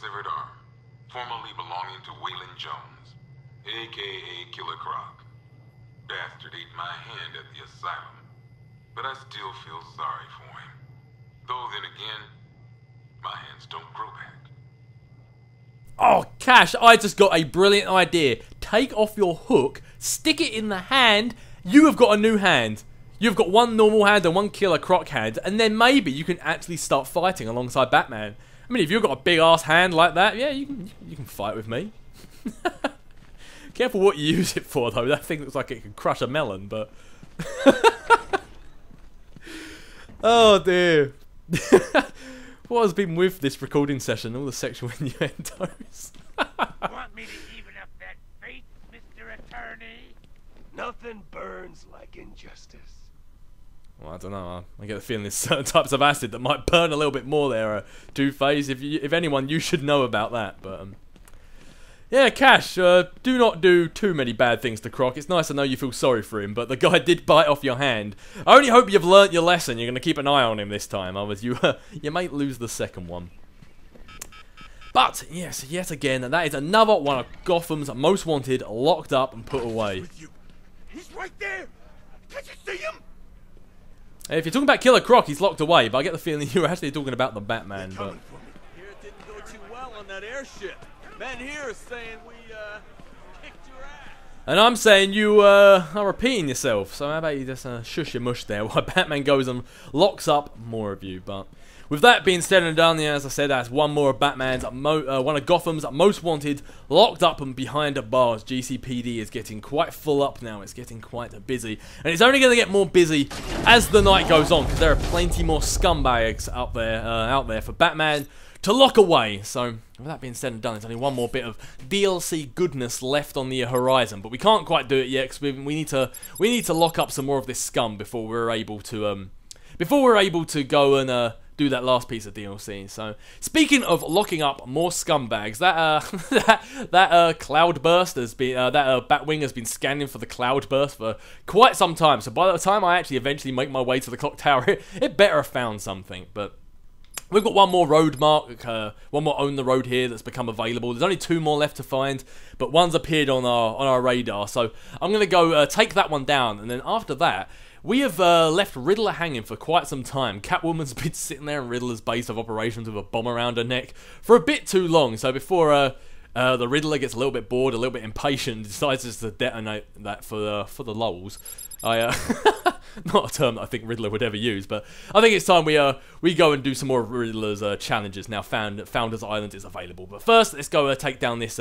severed arm, formerly belonging to Waylon Jones, a.k.a. Killer Croc. Bastard ate my hand at the asylum, but I still feel sorry for him. Though then again, my hands don't grow back. Oh, Cash, I just got a brilliant idea. Take off your hook, stick it in the hand, you have got a new hand. You've got one normal hand and one Killer Croc hand, and then maybe you can actually start fighting alongside Batman. I mean, if you've got a big ass hand like that, yeah, you can fight with me. Careful what you use it for, though. That thing looks like it can crush a melon, but... Oh, dear. What has been with this recording session? All the sexual innuendos. Want me to even up that fate, Mr. Attorney? Nothing burns like injustice. Well, I don't know. I get the feeling there's certain types of acid that might burn a little bit more there, Two-Face. If anyone, you should know about that, but... Yeah, Cash, do not do too many bad things to Croc. It's nice to know you feel sorry for him, but the guy did bite off your hand. I only hope you've learnt your lesson. You're going to keep an eye on him this time, otherwise you might lose the second one. But, yes, yet again, that is another one of Gotham's most wanted locked up and put away. He's right there! Can't you see him? If you're talking about Killer Croc, he's locked away, but I get the feeling you were actually talking about the Batman. But... Here it didn't go too well on that airship. Men here is saying we, kicked your ass. And I'm saying you, are repeating yourself. So how about you just, shush your mush there while Batman goes and locks up more of you. But with that being said and done, yeah, as I said, that's one more of Batman's, one of Gotham's most wanted, locked up and behind bars. GCPD is getting quite full up now. It's getting quite busy. And it's only going to get more busy as the night goes on, because there are plenty more scumbags out there for Batman to lock away. So, with that being said and done, there's only one more bit of DLC goodness left on the horizon, but we can't quite do it yet because we need to lock up some more of this scum before we're able to go and do that last piece of DLC. So, speaking of locking up more scumbags, that cloudburst has been Batwing has been scanning for the cloudburst for quite some time. So by the time I actually eventually make my way to the clock tower, it better have found something, but. We've got one more road mark, one more own the road here that's become available. There's only two more left to find, but one's appeared on our radar. So I'm going to go take that one down, and then after that, we have left Riddler hanging for quite some time. Catwoman's been sitting there in Riddler's base of operations with a bomb around her neck for a bit too long. So before the Riddler gets a little bit bored, a little bit impatient, and decides just to detonate that for the lulz. Not a term that I think Riddler would ever use, but I think it's time we go and do some more of Riddler's challenges now. Founders Island is available, but first let's go take down this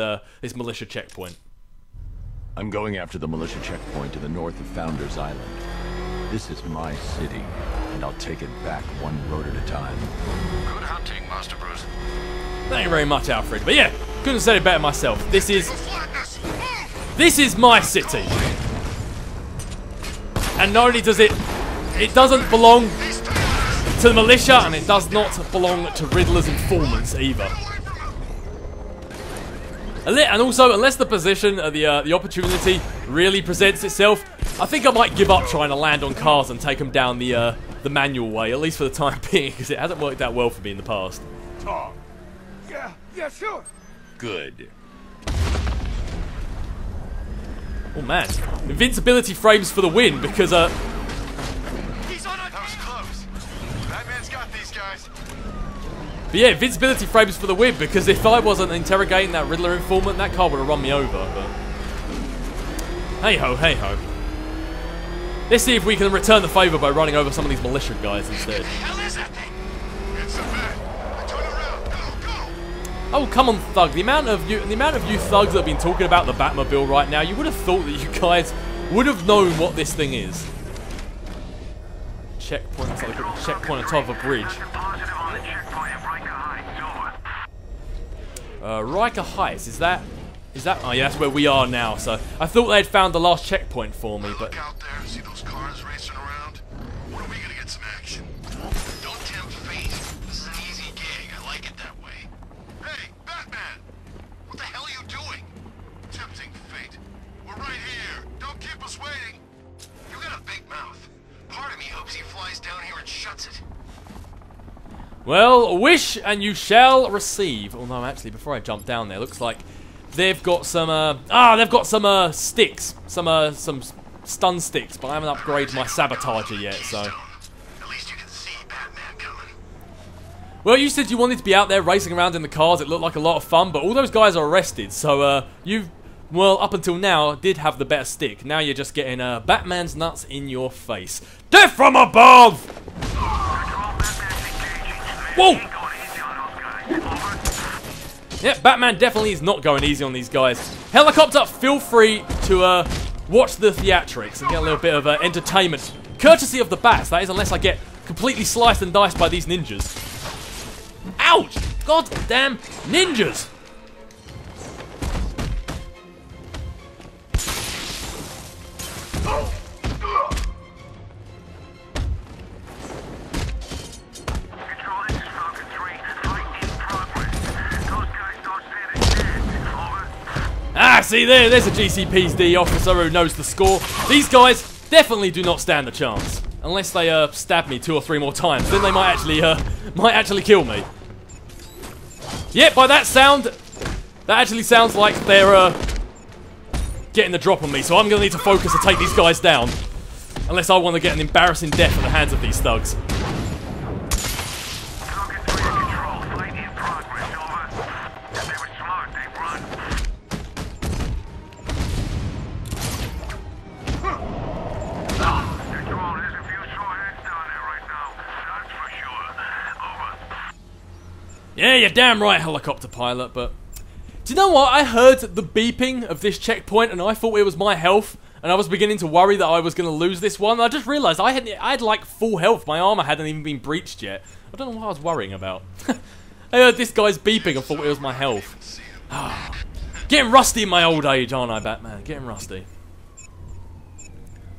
militia checkpoint. I'm going after the militia checkpoint to the north of Founders Island. This is my city, and I'll take it back one road at a time. Good hunting, Master Bruce. Thank you very much, Alfred. But yeah, couldn't have said it better myself. This is my city. And not only does it doesn't belong to the militia, and it does not belong to Riddler's informants either. And also, unless the position, the opportunity really presents itself, I think I might give up trying to land on cars and take them down the manual way, at least for the time being, because it hasn't worked out well for me in the past. Tom. Yeah, sure. Good. Oh man, invincibility frames for the win because He's on a... That was close. Batman's got these guys. But yeah, invincibility frames for the win because if I wasn't interrogating that Riddler informant, that car would have run me over. But hey ho, hey ho. Let's see if we can return the favour by running over some of these militia guys instead. What the hell is that thing? It's a bat. Turn around. Go. Oh come on, Thug! The amount of you thugs that have been talking about the Batmobile right now, you would have thought that you guys would have known what this thing is. Checkpoint. It's like a checkpoint on top of a bridge. Riker Heights. Is that? Oh yeah, that's where we are now. So I thought they'd found the last checkpoint for me, but. Look out there. See those cars racing around? When are we gonna get some action? Don't tempt fate. This is an easy gig. I like it that way. Hey, Batman! What the hell are you doing? Tempting fate. We're right here. Don't keep us waiting. You got a big mouth. Part of me hopes he flies down here and shuts it. Well, wish and you shall receive. Although, actually, before I jump down there, looks like they've got some, they've got some, sticks. Some stun sticks, but I haven't upgraded my sabotager yet, so. At least you can see Batman coming. Well, you said you wanted to be out there racing around in the cars. It looked like a lot of fun, but all those guys are arrested, so, well, up until now, did have the better stick. Now you're just getting, Batman's nuts in your face. Death from above! Whoa! Yeah, Batman definitely is not going easy on these guys. Helicopter, feel free to watch the theatrics and get a little bit of entertainment. Courtesy of the bats, that is, unless I get completely sliced and diced by these ninjas. Ouch! God damn ninjas! Ah, see there's a GCPD officer who knows the score. These guys definitely do not stand a chance. Unless they stab me 2 or 3 more times, then they might actually kill me. Yep, by that sound, that actually sounds like they're getting the drop on me, so I'm gonna need to focus to take these guys down. Unless I want to get an embarrassing death at the hands of these thugs. Yeah, you're damn right, helicopter pilot, but... Do you know what? I heard the beeping of this checkpoint and I thought it was my health, and I was beginning to worry that I was going to lose this one. I just realised I had like full health. My armour hadn't even been breached yet. I don't know what I was worrying about. I heard this guy's beeping and thought it was my health. Getting rusty in my old age, aren't I, Batman? Getting rusty.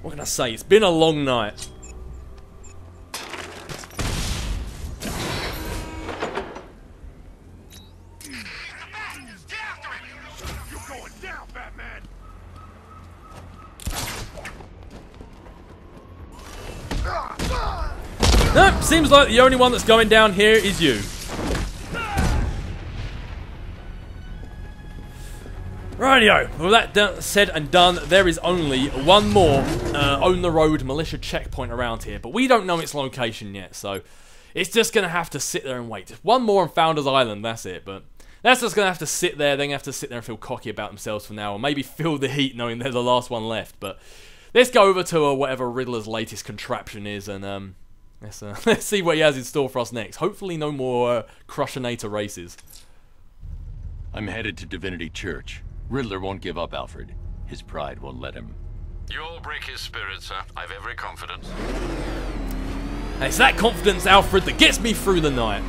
What can I say? It's been a long night. Nope, seems like the only one that's going down here is you. Rightio, well that said and done, there is only one more on-the-road militia checkpoint around here, but we don't know its location yet, so it's just going to have to sit there and wait. One more on Founders Island, that's it, but that's just going to have to sit there, then have to sit there and feel cocky about themselves for now, or maybe feel the heat knowing they're the last one left, but let's go over to whatever Riddler's latest contraption is, and let's see what he has in store for us next. Hopefully no more Crushinator races. I'm headed to Divinity Church. Riddler won't give up, Alfred. His pride won't let him. You'll break his spirit, sir. I've every confidence. And it's that confidence, Alfred, that gets me through the night.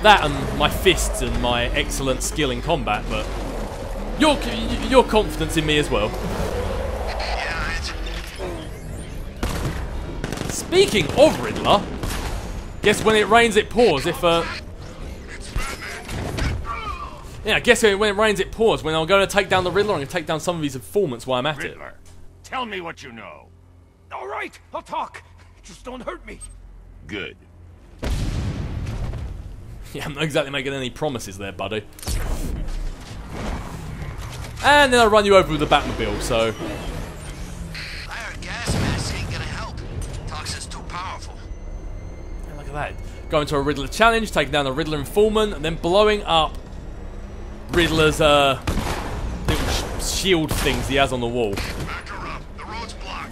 That and my fists and my excellent skill in combat, but your confidence in me as well. Speaking of Riddler, guess when it rains it pours. Yeah, I guess when it rains it pours. When I'm going to take down the Riddler, I'm going to take down some of these informants while I'm at it. Riddler, tell me what you know. All right, I'll talk. Just don't hurt me. Good. Yeah, I'm not exactly making any promises there, buddy. And then I'll run you over with the Batmobile, so... I heard gas masks ain't gonna help. Toxin's too powerful. Yeah, look at that. Going to a Riddler challenge, taking down the Riddler informant, and then blowing up Riddler's little shield things he has on the wall. Back her up. The road's blocked.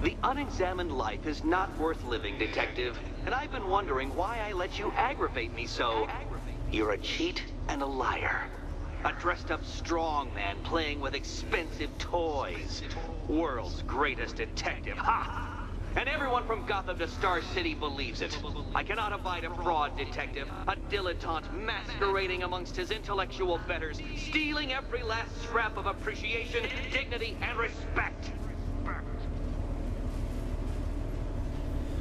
The unexamined life is not worth living, Detective, and I've been wondering why I let you aggravate me so. You're a cheat and a liar. A dressed-up strongman playing with expensive toys. World's greatest detective, ha! And everyone from Gotham to Star City believes it. I cannot abide a fraud detective, a dilettante masquerading amongst his intellectual betters, stealing every last scrap of appreciation, dignity, and respect.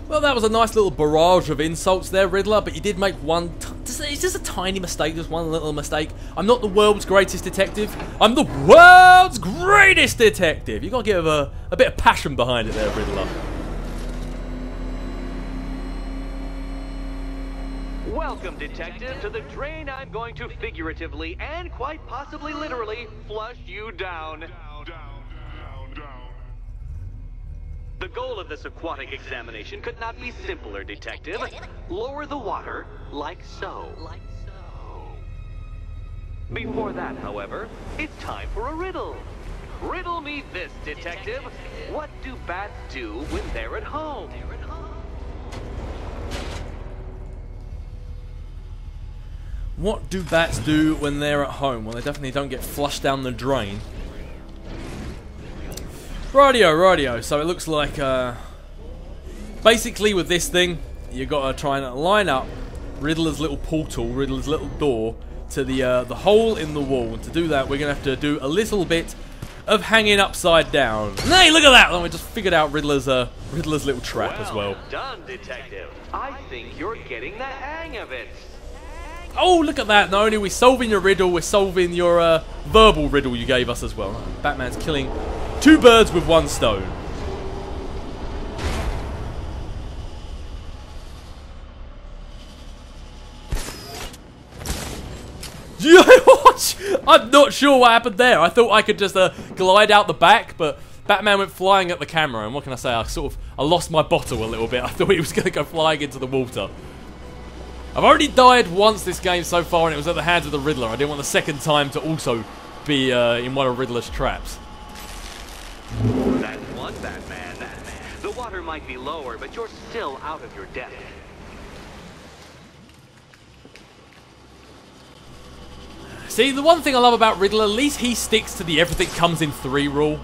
Well, that was a nice little barrage of insults there, Riddler, but you did make one... It's just a tiny mistake, just one little mistake. I'm not the world's greatest detective. I'm the world's greatest detective! You got to give a bit of passion behind it there, Riddler. Welcome, detective, to the drain I'm going to figuratively and quite possibly literally flush you down. The goal of this aquatic examination could not be simpler, detective. Lower the water like so. Before that, however, it's time for a riddle. Riddle me this, detective. What do bats do when they're at home? What do bats do when they're at home? Well, they definitely don't get flushed down the drain. Rightio. So it looks like, basically with this thing, you got to try and line up Riddler's little portal, Riddler's little door, to the hole in the wall. And to do that, we're going to have to do a little bit of hanging upside down. Hey, look at that! And we just figured out Riddler's little trap as well. Done, detective. I think you're getting the hang of it. Oh, look at that! Not only are we solving your riddle, we're solving your verbal riddle you gave us as well. Batman's killing 2 birds with 1 stone. Yeah, what? I'm not sure what happened there. I thought I could just glide out the back, but Batman went flying at the camera. And what can I say? I lost my bottle a little bit. I thought he was going to go flying into the water. I've already died once this game so far, and it was at the hands of the Riddler. I didn't want the second time to also be in one of Riddler's traps. That's one Batman. The water might be lower, but you're still out of your depth. See, the one thing I love about Riddler, at least he sticks to the everything comes in 3 rule.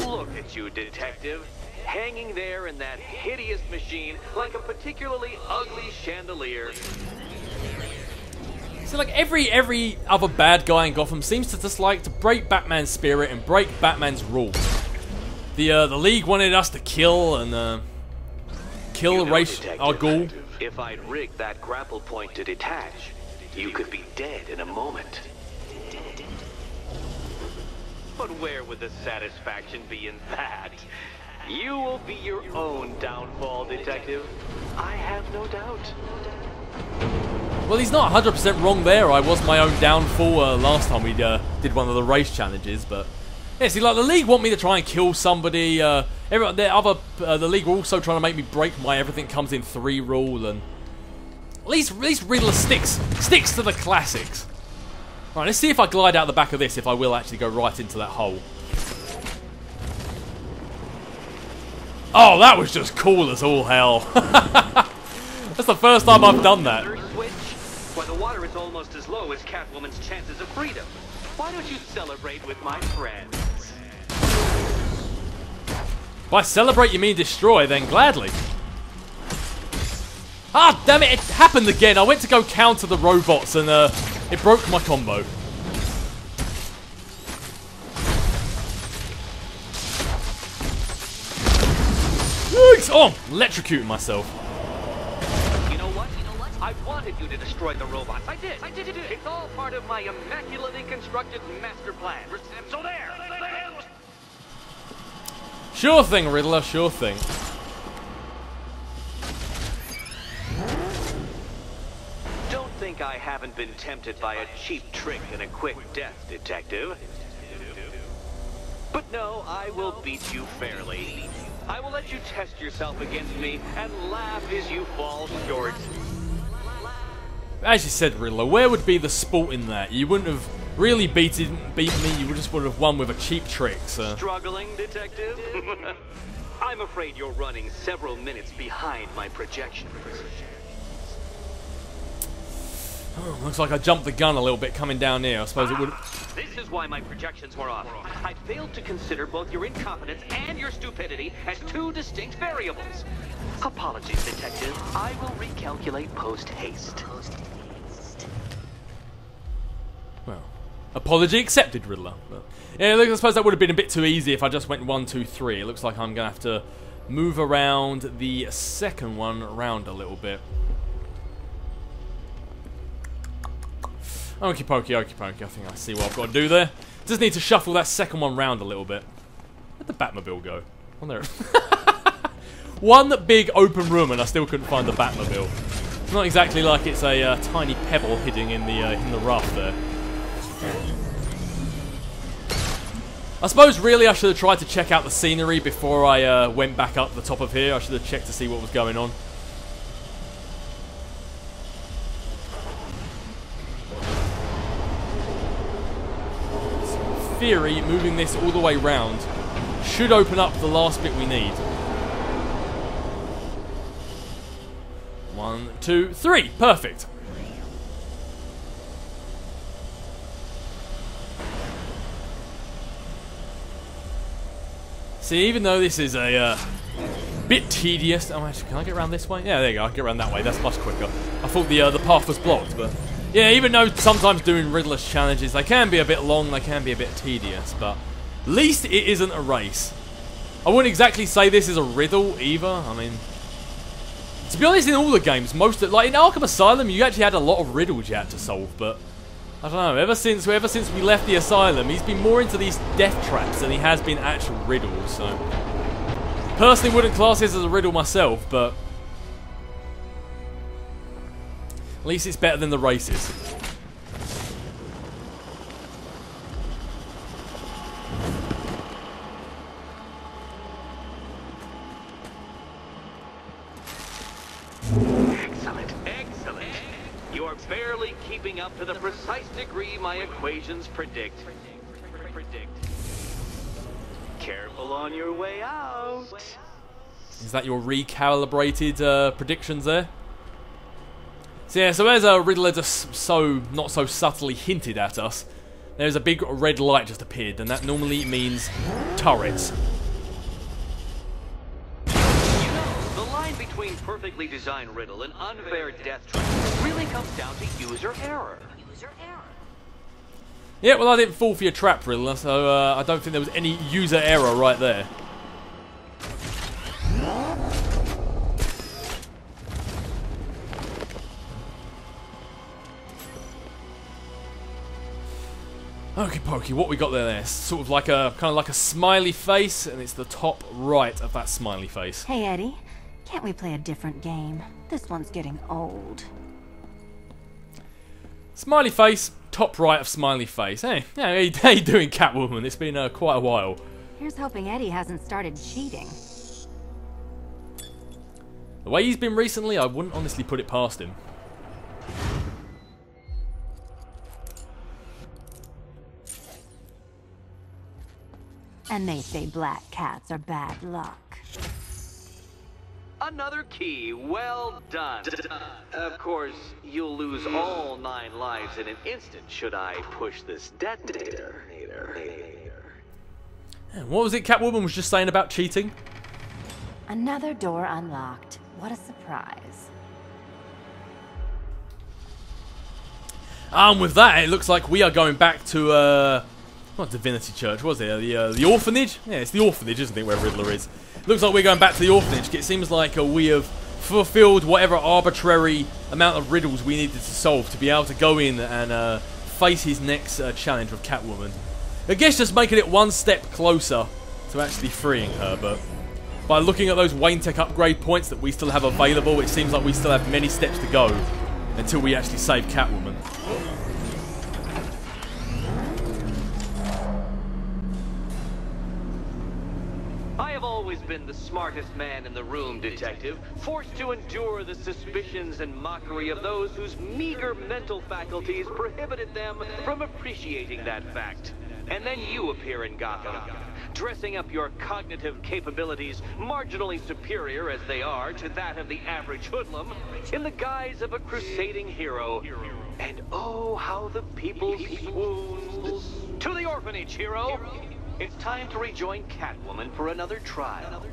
Look at you, detective. Hanging there in that hideous machine like a particularly ugly chandelier. So like every other bad guy in Gotham seems to just like to break Batman's spirit and break Batman's rules. The League wanted us to kill and kill Ra's al Ghul. If I'd rigged that grapple point to detach, you could be dead in a moment. But where would the satisfaction be in that? You will be your own downfall, detective. I have no doubt. Well, he's not 100% wrong there. I was my own downfall last time we did one of the race challenges, but yeah, see, like the League want me to try and kill somebody. The League were also trying to make me break my everything comes in 3 rule, and at least Riddler sticks to the classics. All right, let's see if I glide out the back of this. If I will actually go right into that hole. Oh, that was just cool as all hell. That's the first time I've done that. Switch? Why, the water is almost as low as Catwoman's chances of freedom. Why don't you celebrate with my friends? By celebrate you mean destroy, then gladly. Ah, damn it, it happened again. I went to go counter the robots and it broke my combo. Oh, electrocuting myself. You know what? I wanted you to destroy the robots. I did. It's all part of my immaculately constructed master plan. So there. Sure thing, Riddler, sure thing. Don't think I haven't been tempted by a cheap trick and a quick death, detective. But no, I will beat you fairly. I will let you test yourself against me and laugh as you fall short. As you said, Riddler, where would be the sport in that? You wouldn't have really beat me, you just would have won with a cheap trick, so. Struggling, detective? I'm afraid you're running several minutes behind my projections. Oh, looks like I jumped the gun a little bit coming down here. I suppose it would. This is why my projections were off. I failed to consider both your incompetence and your stupidity as 2 distinct variables. Apologies, detective. I will recalculate post-haste. Well, apology accepted, Riddler. But, yeah, look, I suppose that would have been a bit too easy if I just went 1, 2, 3. It looks like I'm going to have to move around the second one around a little bit. Okie pokey, okie pokey. I think I see what I've got to do there. Just need to shuffle that second one round a little bit. Where'd the Batmobile go? On there. One big open room, and I still couldn't find the Batmobile. It's not exactly like it's a tiny pebble hidden in the rough there. I suppose really I should have tried to check out the scenery before I went back up the top of here. I should have checked to see what was going on. So in theory, moving this all the way round should open up the last bit we need. 1, 2, 3. Perfect. See, even though this is a bit tedious... Oh, actually, can I get around this way? Yeah, there you go. I can get around that way. That's much quicker. I thought the path was blocked, but... Yeah, even though sometimes doing Riddler's challenges, they can be a bit long, they can be a bit tedious, but... At least it isn't a race. I wouldn't exactly say this is a riddle, either. I mean... To be honest, in all the games, like in Arkham Asylum, you actually had a lot of riddles you had to solve, but... I don't know, ever since we left the asylum, he's been more into these death traps than he has been actual riddles, so... Personally wouldn't class this as a riddle myself, but... At least it's better than the races. Excellent, excellent. You are barely keeping up to the precise degree my equations predict. Careful on your way out. Is that your recalibrated predictions there? So yeah, so as a Riddler just not so subtly hinted at us, there's a big red light just appeared, and that normally means turrets. The line between perfectly designed riddle and unfair death trap really comes down to user error. Yeah, well I didn't fall for your trap, Riddler, so I don't think there was any user error right there. Okie pokey, what we got there? Sort of like a kind of like a smiley face, and it's the top right of that smiley face. Hey Eddie, can't we play a different game? This one's getting old. Smiley face, top right of smiley face. Hey, yeah, how you doing, Catwoman? It's been quite a while. Here's hoping Eddie hasn't started cheating. The way he's been recently, I wouldn't honestly put it past him. And they say black cats are bad luck. Another key, well done. Of course, you'll lose all 9 lives in an instant should I push this detonator. What was it Catwoman was just saying about cheating? Another door unlocked. What a surprise. With that, it looks like we are going back to, not Divinity Church, was it? The orphanage? Yeah, it's the orphanage, isn't it, where Riddler is? Looks like we're going back to the orphanage. It seems like we have fulfilled whatever arbitrary amount of riddles we needed to solve to be able to go in and face his next challenge with Catwoman. I guess just making it one step closer to actually freeing her, but by looking at those Wayne Tech upgrade points that we still have available, it seems like we still have many steps to go until we actually save Catwoman. I have always been the smartest man in the room, Detective, forced to endure the suspicions and mockery of those whose meager mental faculties prohibited them from appreciating that fact. And then you appear in Gotham, dressing up your cognitive capabilities, marginally superior as they are to that of the average hoodlum, in the guise of a crusading hero. And oh, how the people swoon. To the orphanage, hero! It's time to rejoin Catwoman for another trial.